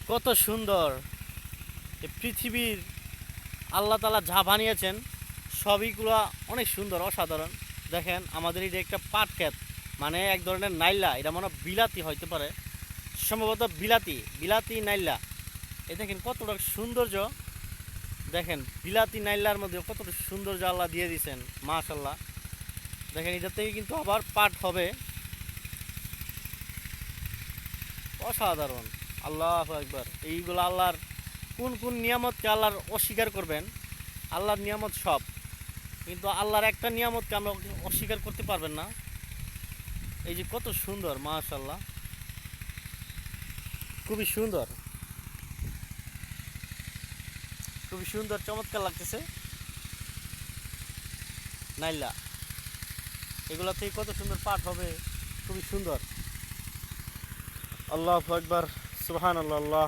কত সুন্দর এই পৃথিবীর আল্লাহ তাআলা যা বানিয়েছেন সবইগুলো অনেক সুন্দর, অসাধারণ। দেখেন আমাদের এই যে একটা পাট ক্ষেত, মানে এক ধরনের নাইলা, এটা মনে হয় বিলাতি হইতে পারে, সম্ভবত বিলাতি বিলাতি নাইলা। এই দেখেন কতটা সৌন্দর্য, দেখেন বিলাতি নাইলার মধ্যে কতটা সৌন্দর্য আল্লাহ দিয়ে দিয়েছেন, মাশাল্লাহ। দেখেন এটা থেকে কিন্তু আবার পাট হবে, অসাধারণ। আল্লাহু আকবার। এইগুলো আল্লাহর কোন কোন নিয়ামতকে আল্লাহর অস্বীকার করবেন? আল্লাহর নিয়ামত সব, কিন্তু আল্লাহর একটা নিয়ামতকে আমরা অস্বীকার করতে পারবেন না। এই যে কত সুন্দর, মাশাল্লাহ, খুবই সুন্দর, খুবই সুন্দর, চমৎকার লাগতেছে। নাইলা এগুলো থেকে কত সুন্দর পাট হবে, খুবই সুন্দর। আল্লাহু আকবার, সুবহানাল্লাহ।